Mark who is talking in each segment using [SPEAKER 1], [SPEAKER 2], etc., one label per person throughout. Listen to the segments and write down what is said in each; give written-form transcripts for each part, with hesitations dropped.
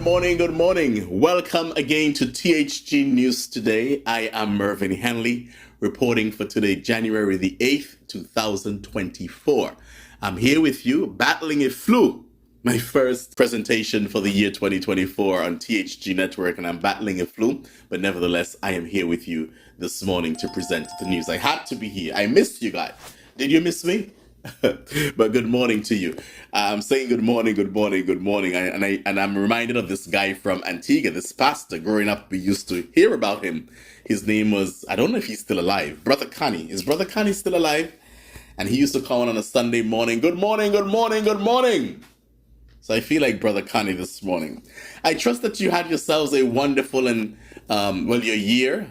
[SPEAKER 1] morning, good morning. Welcome again to THG News Today. I am Mervyn Henley, reporting for today, January the 8th, 2024. I'm here with you, battling a flu. My first presentation for the year 2024 on THG Network, and I'm battling a flu, but nevertheless, I am here with you this morning to present the news. I had to be here. I missed you guys. Did you miss me? But good morning to you. I'm saying good morning, good morning, good morning. And I'm reminded of this guy from Antigua, this pastor. Growing up, we used to hear about him. His name was, I don't know if he's still alive, Brother Connie. Is Brother Connie still alive? And he used to come on a Sunday morning, good morning, good morning, good morning. So I feel like Brother Connie this morning. I trust that you had yourselves a wonderful and, your year,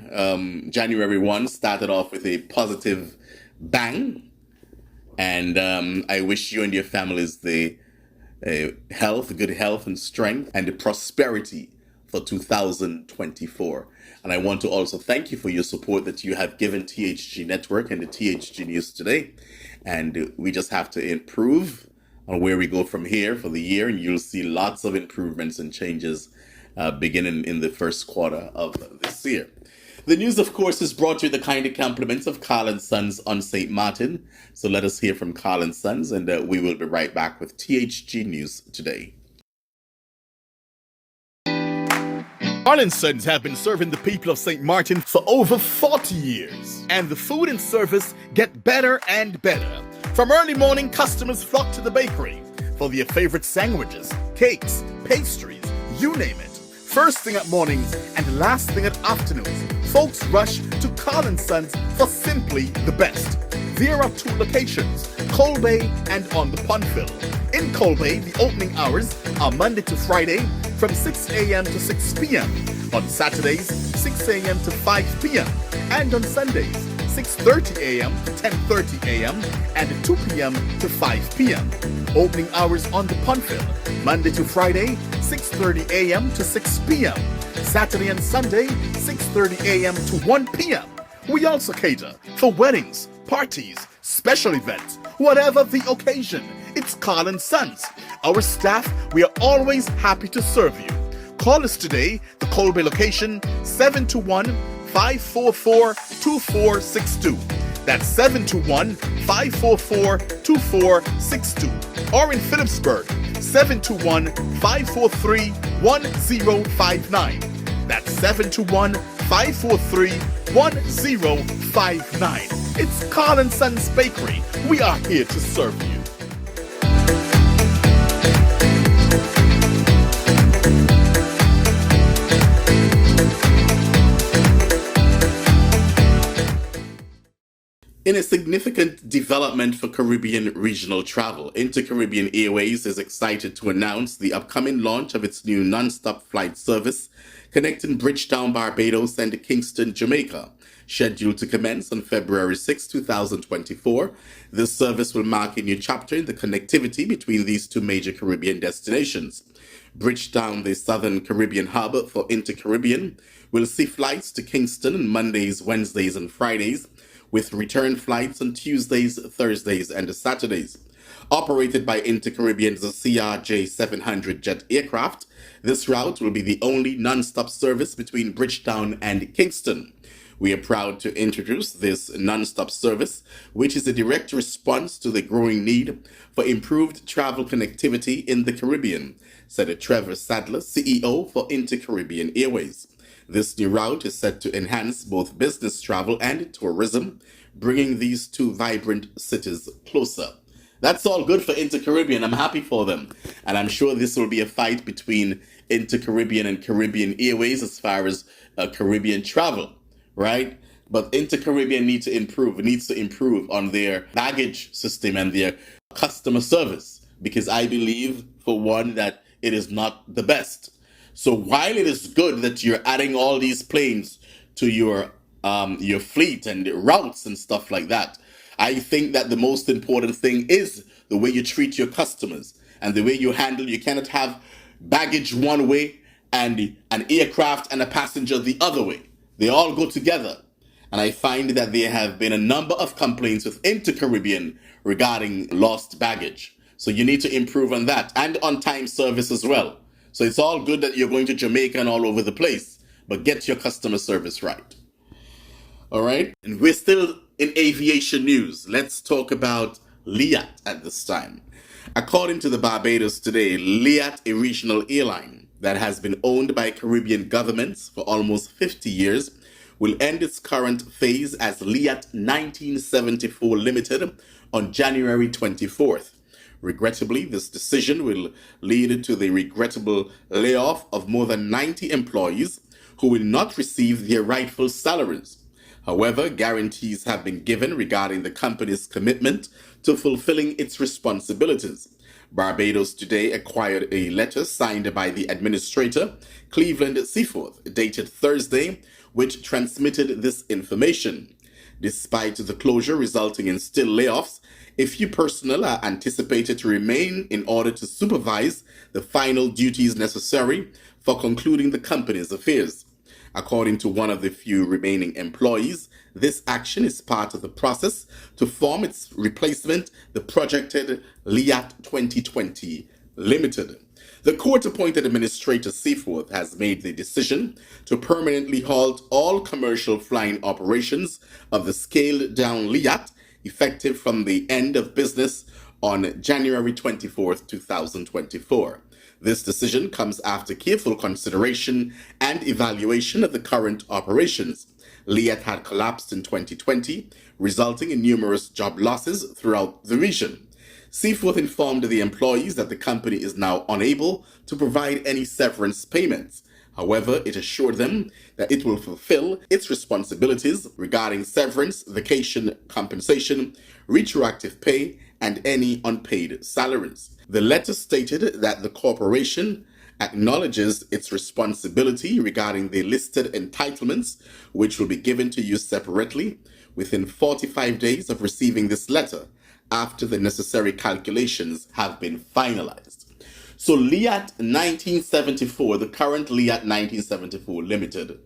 [SPEAKER 1] January 1, started off with a positive bang. And I wish you and your families the good health and strength and the prosperity for 2024. And I want to also thank you for your support that you have given THG Network and the THG News Today. And we just have to improve on where we go from here for the year. And you'll see lots of improvements and changes beginning in the first quarter of this year. The news, of course, is brought to you the kind of compliments of Colin Sons on St. Martin. So let us hear from Colin Sons, and we will be right back with THG News Today.
[SPEAKER 2] Colin Sons have been serving the people of St. Martin for over 40 years. And the food and service get better and better. From early morning, customers flock to the bakery for their favorite sandwiches, cakes, pastries, you name it. First thing at mornings and last thing at afternoons, folks rush to Colin Sons for simply the best. There are two locations, Colbay and on the Punfill. In Colbay, the opening hours are Monday to Friday from 6 a.m. to 6 p.m. On Saturdays, 6 a.m. to 5 p.m. And on Sundays, 6:30 a.m. to 10:30 a.m. and 2 p.m. to 5 p.m. Opening hours on the Punfill, Monday to Friday, 6:30 a.m. to 6 p.m. Saturday and Sunday, 6:30 a.m. to 1 p.m. We also cater for weddings, parties, special events, whatever the occasion. It's Colin Sons. Our staff, we are always happy to serve you. Call us today, the Colbay location, 721-544-2462. That's 721-544-2462. Or in Phillipsburg, 721-543-1059. That's 721-543-1059. It's Colin Sun Bakery. We are here to serve you.
[SPEAKER 1] In a significant development for Caribbean regional travel, Inter-Caribbean Airways is excited to announce the upcoming launch of its new non-stop flight service connecting Bridgetown, Barbados and Kingston, Jamaica. Scheduled to commence on February 6, 2024, this service will mark a new chapter in the connectivity between these two major Caribbean destinations. Bridgetown, the southern Caribbean hub for Inter-Caribbean, will see flights to Kingston on Mondays, Wednesdays and Fridays, with return flights on Tuesdays, Thursdays, and Saturdays. Operated by Inter-Caribbean's CRJ 700 jet aircraft, this route will be the only non-stop service between Bridgetown and Kingston. We are proud to introduce this non-stop service, which is a direct response to the growing need for improved travel connectivity in the Caribbean, said Trevor Sadler, CEO for Inter-Caribbean Airways. This new route is set to enhance both business travel and tourism, bringing these two vibrant cities closer. That's all good for Inter-Caribbean. I'm happy for them. And I'm sure this will be a fight between Inter-Caribbean and Caribbean Airways as far as Caribbean travel, right? But Inter-Caribbean needs to improve on their baggage system and their customer service, because I believe, for one, that it is not the best. So while it is good that you're adding all these planes to your fleet and routes and stuff like that, I think that the most important thing is the way you treat your customers and the way you handle. You cannot have baggage one way and an aircraft and a passenger the other way. They all go together. And I find that there have been a number of complaints with Inter-Caribbean regarding lost baggage. So you need to improve on that and on-time service as well. So it's all good that you're going to Jamaica and all over the place, but get your customer service right. All right? And we're still in aviation news. Let's talk about LIAT at this time. According to the Barbados Today, LIAT, a regional airline that has been owned by Caribbean governments for almost 50 years, will end its current phase as LIAT 1974 Limited on January 24th. Regrettably, this decision will lead to the regrettable layoff of more than 90 employees who will not receive their rightful salaries. However, guarantees have been given regarding the company's commitment to fulfilling its responsibilities. Barbados Today acquired a letter signed by the administrator, Cleveland Seaforth, dated Thursday, which transmitted this information. Despite the closure resulting in still layoffs, a few personnel are anticipated to remain in order to supervise the final duties necessary for concluding the company's affairs. According to one of the few remaining employees, this action is part of the process to form its replacement, the projected LIAT 2020 Limited. The court-appointed administrator Seaforth has made the decision to permanently halt all commercial flying operations of the scaled-down LIAT, effective from the end of business on January 24th, 2024. This decision comes after careful consideration and evaluation of the current operations. LIAT had collapsed in 2020, resulting in numerous job losses throughout the region. Seaforth informed the employees that the company is now unable to provide any severance payments. However, it assured them that it will fulfill its responsibilities regarding severance, vacation compensation, retroactive pay, and any unpaid salaries. The letter stated that the corporation acknowledges its responsibility regarding the listed entitlements, which will be given to you separately within 45 days of receiving this letter, after the necessary calculations have been finalized. So LIAT 1974, the current LIAT 1974 Limited,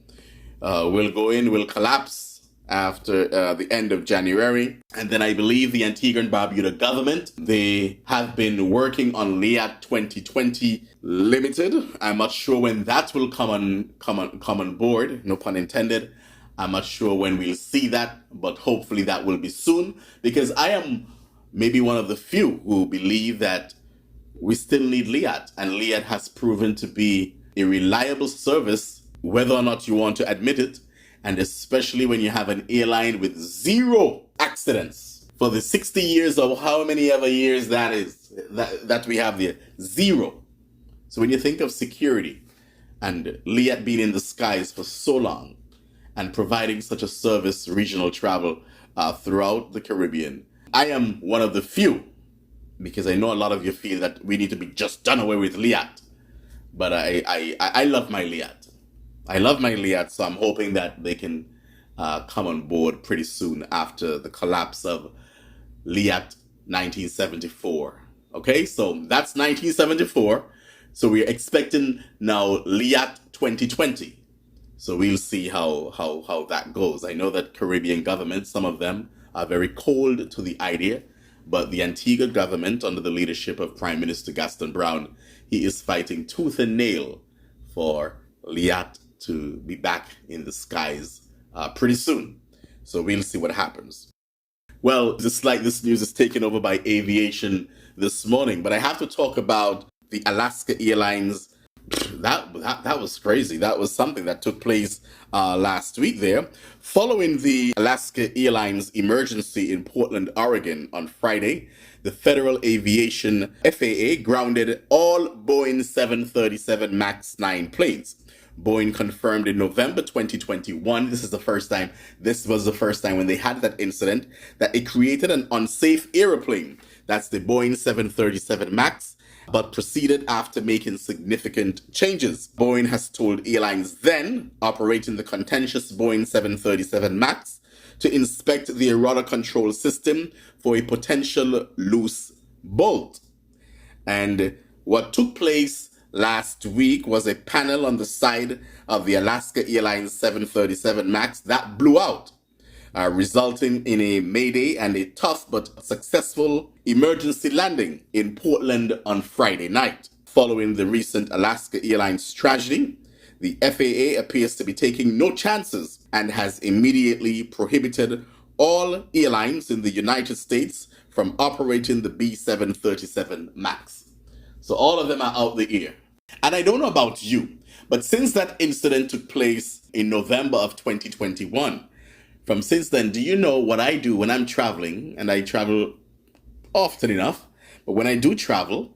[SPEAKER 1] will collapse after the end of January. And then I believe the Antigua and Barbuda government, they have been working on LIAT 2020 Limited. I'm not sure when that will come on board, no pun intended. I'm not sure when we'll see that, but hopefully that will be soon, because I am maybe one of the few who believe that we still need LIAT, and LIAT has proven to be a reliable service, whether or not you want to admit it, and especially when you have an airline with 0 accidents for the 60 years or how many ever years that is, that we have there, 0. So when you think of security and LIAT being in the skies for so long and providing such a service, regional travel throughout the Caribbean, I am one of the few, because I know a lot of you feel that we need to be just done away with LIAT. But I love my LIAT. I love my LIAT, so I'm hoping that they can come on board pretty soon after the collapse of LIAT 1974. Okay, so that's 1974. So we're expecting now LIAT 2020. So we'll see how that goes. I know that Caribbean governments, some of them, are very cold to the idea, but the Antigua government, under the leadership of Prime Minister Gaston Brown, he is fighting tooth and nail for LIAT to be back in the skies pretty soon. So we'll see what happens. Well, just like this news is taken over by aviation this morning, but I have to talk about the Alaska Airlines. That was crazy. That was something that took place last week there. Following the Alaska Airlines emergency in Portland, Oregon on Friday, the Federal Aviation FAA grounded all Boeing 737 MAX 9 planes. Boeing confirmed in November 2021, this was the first time when they had that incident, that it created an unsafe airplane. That's the Boeing 737 MAX, but proceeded after making significant changes. Boeing has told airlines then operating the contentious Boeing 737 MAX to inspect the rudder control system for a potential loose bolt. And what took place last week was a panel on the side of the Alaska Airlines 737 MAX that blew out, resulting in a mayday and a tough but successful emergency landing in Portland on Friday night. Following the recent Alaska Airlines tragedy, the FAA appears to be taking no chances and has immediately prohibited all airlines in the United States from operating the B737 MAX. So all of them are out the air. And I don't know about you, but since that incident took place in November of 2021, from since then, do you know what I do when I'm traveling? And I travel often enough, but when I do travel,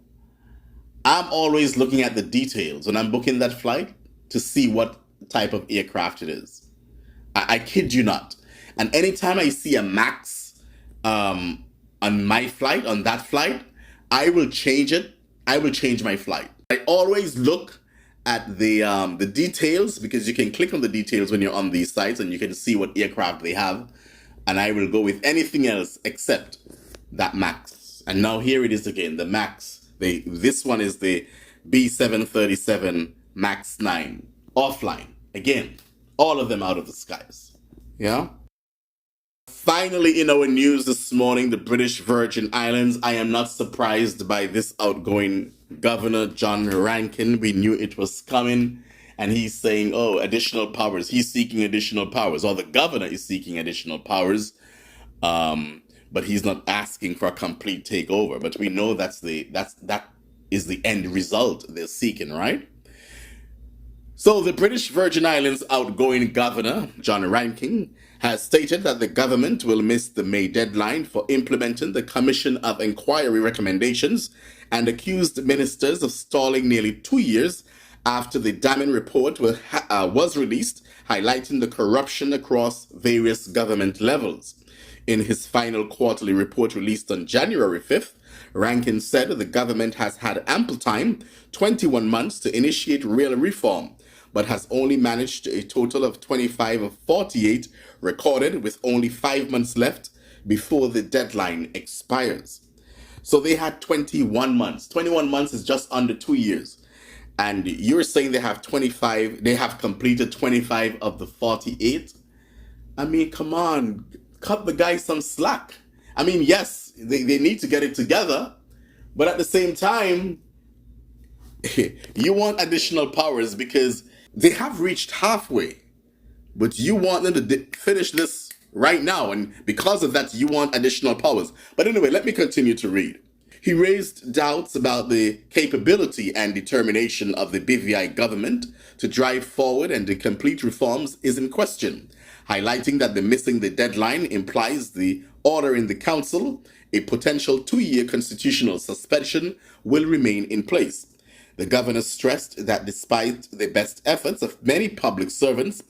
[SPEAKER 1] I'm always looking at the details when I'm booking that flight to see what type of aircraft it is. I kid you not. And anytime I see a MAX on my flight, on that flight, I will change it. I will change my flight. I always look at the details, because you can click on the details when you're on these sites and you can see what aircraft they have. And I will go with anything else except that MAX. And now here it is again, the MAX. This one is the B737 MAX 9 offline. Again, all of them out of the skies. Yeah. Finally, in our news this morning, the British Virgin Islands. I am not surprised by this outgoing governor, John Rankin. We knew it was coming. And he's saying, oh, additional powers. He's seeking additional powers. Or the governor is seeking additional powers. But he's not asking for a complete takeover. But we know that is the end result they're seeking, right? So the British Virgin Islands outgoing governor, John Rankin, has stated that the government will miss the May deadline for implementing the Commission of Inquiry recommendations and accused ministers of stalling nearly 2 years after the damning report was released, highlighting the corruption across various government levels. In his final quarterly report released on January 5th, Rankin said the government has had ample time, 21 months, to initiate real reform, but has only managed a total of 25 of 48 recorded, with only 5 months left before the deadline expires. So they had 21 months. 21 months is just under 2 years. And you're saying they have completed 25 of the 48? I mean, come on, cut the guy some slack. I mean, yes, they need to get it together, but at the same time, you want additional powers because they have reached halfway, but you want them to finish this right now, and because of that, you want additional powers. But anyway, let me continue to read. He raised doubts about the capability and determination of the BVI government to drive forward and to complete reforms is in question, highlighting that the missing the deadline implies the order in the council, a potential 2-year constitutional suspension will remain in place. The governor stressed that despite the best efforts of many public servants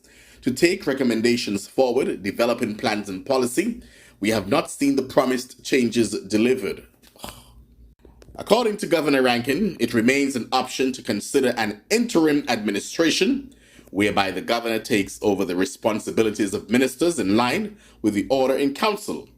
[SPEAKER 1] to take recommendations forward, developing plans and policy, we have not seen the promised changes delivered. According to Governor Rankin, it remains an option to consider an interim administration whereby the governor takes over the responsibilities of ministers in line with the order in council.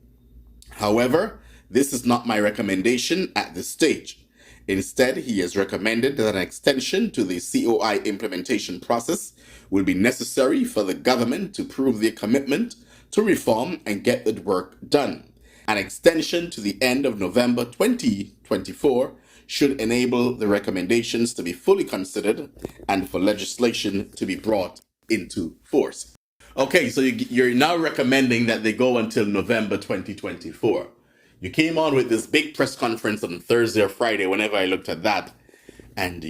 [SPEAKER 1] However, this is not my recommendation at this stage. Instead, he has recommended that an extension to the COI implementation process will be necessary for the government to prove their commitment to reform and get the work done. An extension to the end of November 2024 should enable the recommendations to be fully considered and for legislation to be brought into force. Okay, so you're now recommending that they go until November 2024. You came on with this big press conference on Thursday or Friday, whenever I looked at that, and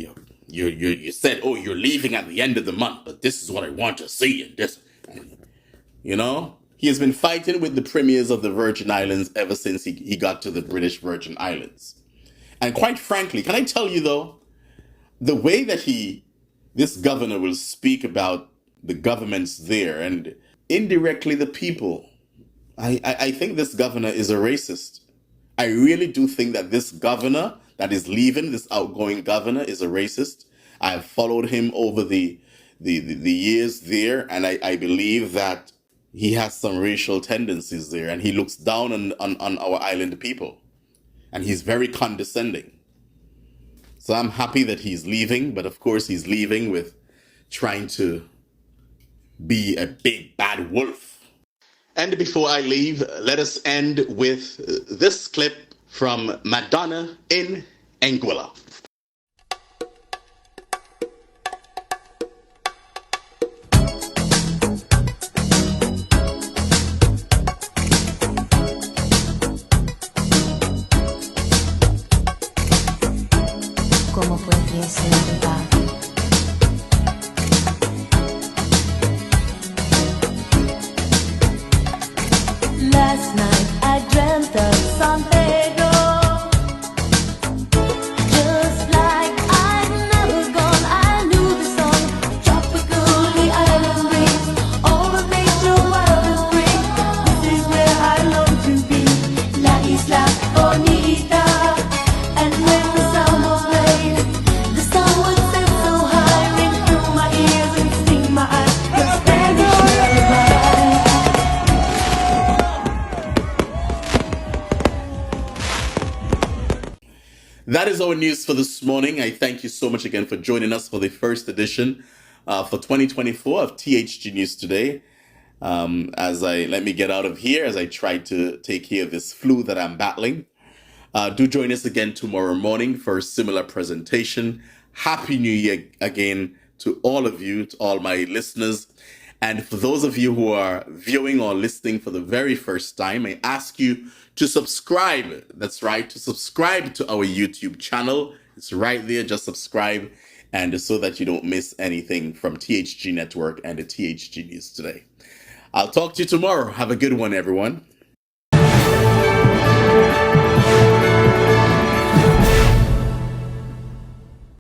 [SPEAKER 1] you said, oh, you're leaving at the end of the month, but this is what I want to see, and this, you know? He has been fighting with the premiers of the Virgin Islands ever since he got to the British Virgin Islands. And quite frankly, can I tell you though, the way that this governor will speak about the governments there and indirectly the people, I think this governor is a racist. I really do think that this governor that is leaving, this outgoing governor, is a racist. I have followed him over the years there, and I believe that he has some racial tendencies there, and he looks down on our island people, and he's very condescending. So I'm happy that he's leaving, but of course he's leaving with trying to be a big bad wolf. And before I leave, let us end with this clip from Madonna in Anguilla.
[SPEAKER 3] como pudiese llegar. Last night I dreamt of San Pedro, just like I'd never gone. I knew the song, tropical, the island breeze, all the nature wild and free. This is where I long to be, La Isla Bonita. And when the sound was played, the sound would set so high, ring through my ears and sting my eyes. The Spanish lullaby.
[SPEAKER 1] That is our news for this morning. I thank you so much again for joining us for the first edition for 2024 of THG News Today. Let me get out of here as I try to take care of this flu that I'm battling. Do join us again tomorrow morning for a similar presentation. Happy New Year again to all of you, to all my listeners. And for those of you who are viewing or listening for the very first time, I ask you to subscribe. That's right, to subscribe to our YouTube channel. It's right there, just subscribe, and so that you don't miss anything from THG Network and the THG News Today. I'll talk to you tomorrow. Have a good one, everyone.